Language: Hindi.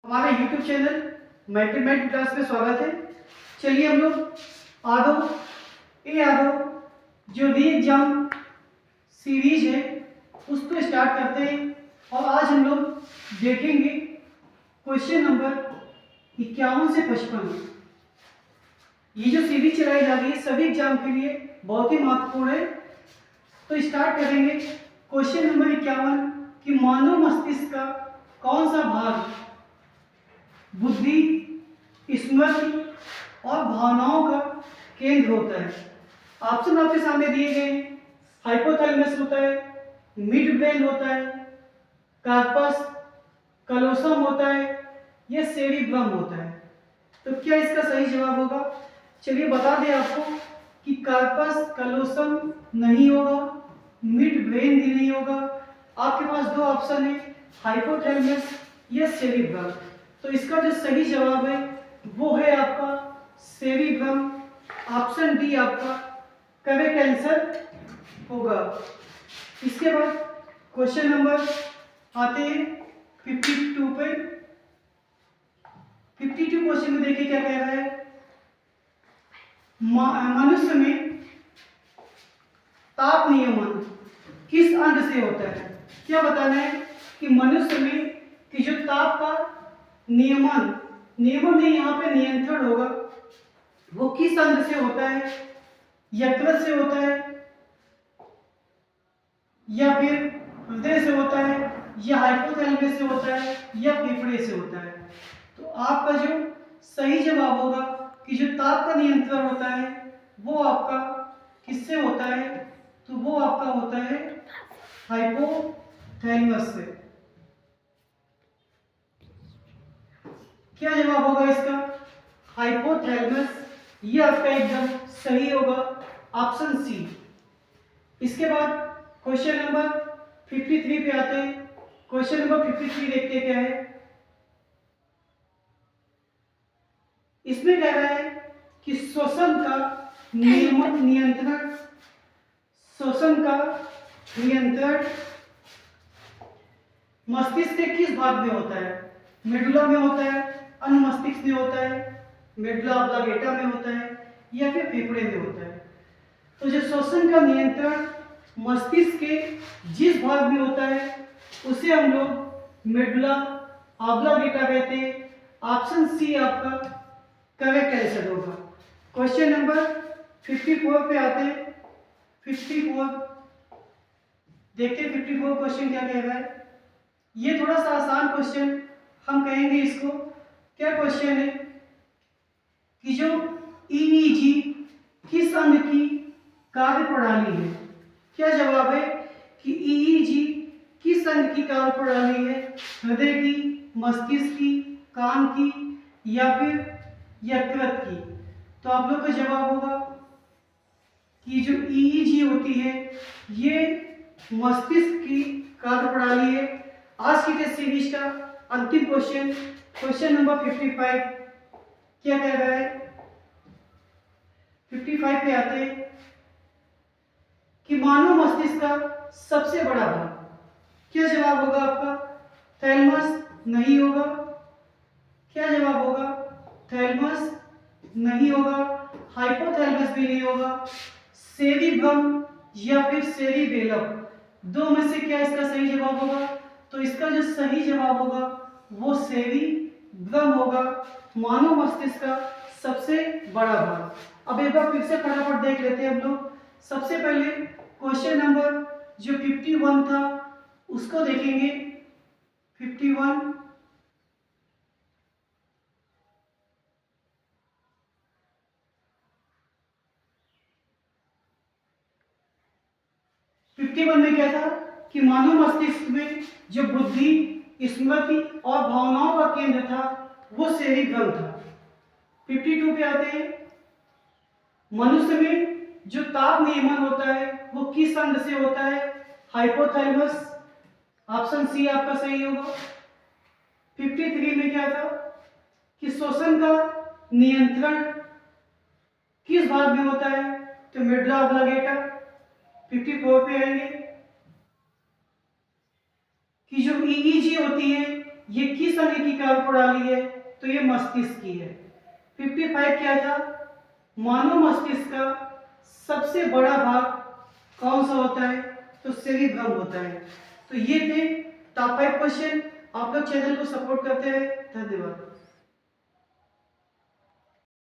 हमारे YouTube चैनल मैथमेटिक्स क्लास में स्वागत है। चलिए हम लोग आदो जो री एग्जाम सीरीज है उसको स्टार्ट करते हैं और आज हम लोग देखेंगे क्वेश्चन नंबर 51 से 55। ये जो सीरीज चलाई जा रही है सभी एग्जाम के लिए बहुत ही महत्वपूर्ण है। तो स्टार्ट करेंगे क्वेश्चन नंबर 51 कि मानव मस्तिष्क का कौन सा भाग बुद्धि, स्मृति और भावनाओं का केंद्र होता है। ऑप्शन आपके सामने दिए गए हैं। हाइपोथैलेमस होता है, मिड ब्रेन होता है, कार्पस कलोसम होता है या सेरिब्रम होता है। तो क्या इसका सही जवाब होगा? चलिए बता दें आपको कि कार्पस कलोसम नहीं होगा, मिड ब्रेन भी नहीं होगा। आपके पास दो ऑप्शन है, हाइपोथैलेमस या सेरिब्रम। तो इसका जो सही जवाब है वो है आपका सेरिब्रम। ऑप्शन डी आपका करेक्ट आंसर होगा। इसके बाद क्वेश्चन नंबर आते हैं 52 पे। 52 क्वेश्चन में देखिए क्या कह रहा है। मनुष्य में ताप नियमन किस अंग से होता है? क्या बताना है कि मनुष्य में कि जो ताप का नियमन नहीं, यहाँ पे नियंत्रण होगा, वो किस अंग से होता है? यकृत से होता है या फिर हृदय से होता है या हाइपोथैलेमस से होता है या फेफड़े से होता है? तो आपका जो सही जवाब होगा कि जो ताप का नियंत्रण होता है वो आपका किससे होता है? तो वो आपका होता है हाइपोथैलेमस से। क्या जवाब होगा इसका? हाइपोथैलेमस। ये आपका एकदम सही होगा, ऑप्शन सी। इसके बाद क्वेश्चन नंबर 53 पे आते हैं। क्वेश्चन नंबर 53 देखते हैं क्या है। इसमें कह रहा है कि श्वसन का नियंत्रण मस्तिष्क के किस भाग में होता है? मेडुला में होता है, अनुमस्तिष्क में होता है, मेडुला ऑब्लांगेटा में होता है या फिर फेफड़े में होता है? तो जो श्वसन का नियंत्रण मस्तिष्क के जिस भाग में होता है उसे हम लोग मेडुला ऑब्लांगेटा कहते हैं। ऑप्शन सी आपका करेक्ट आंसर होगा। क्वेश्चन नंबर 54 पे आते हैं। 54 देखते हैं 54 क्वेश्चन क्या कह रहा है। ये थोड़ा सा आसान क्वेश्चन हम कहेंगे इसको। क्या क्वेश्चन है कि जो ईईजी किस अंग की कार्य प्रणाली है? क्या जवाब है कि ईईजी किस अंग की कार्य प्रणाली है? हृदय की, मस्तिष्क की, कान की या फिर यकृत की? तो आप लोग का जवाब होगा कि जो ईईजी होती है ये मस्तिष्क की कार्य प्रणाली है। आज की टेस्ट सीरीज का अंतिम क्वेश्चन, क्वेश्चन नंबर 55 क्या कह रहा है। 55 पे आते हैं कि मानव मस्तिष्क का सबसे बड़ा भाग। क्या जवाब होगा आपका? थैलेमस नहीं होगा। क्या जवाब होगा? थैलेमस नहीं होगा, हाइपोथैलेमस भी नहीं होगा, सेरिब्रम या फिर सेरिबेलम, दो में से क्या इसका सही जवाब होगा? तो इसका जो सही जवाब होगा वो सेरिब्रम होगा, मानव मस्तिष्क का सबसे बड़ा भाग। अब एक बार फिर से फटाफट देख लेते हैं हम लोग। सबसे पहले क्वेश्चन नंबर जो 51 था उसको देखेंगे। 51 में क्या था कि मानव मस्तिष्क में जो बुद्धि, स्मृति और भावनाओं का केंद्र था वो सेरिब्रम था। 52 पे आते हैं। मनुष्य में जो ताप नियमन होता है वो किस अंग से होता है? हाइपोथैलेमस। ऑप्शन सी आपका सही होगा। 53 में क्या था कि श्वसन का नियंत्रण किस भाग में होता है? तो मेडुला ऑब्लांगेटा। 54 पे आएंगे कि जो ईईजी होती है ये किस अंग की कार्य प्रणाली है, तो ये मस्तिष्क की है। 55 क्या था, मानव मस्तिष्क का सबसे बड़ा भाग कौन सा होता है, तो सेरिब्रम होता है। तो ये थे टॉप 5 क्वेश्चन। आप लोग चैनल को सपोर्ट करते रहे, धन्यवाद।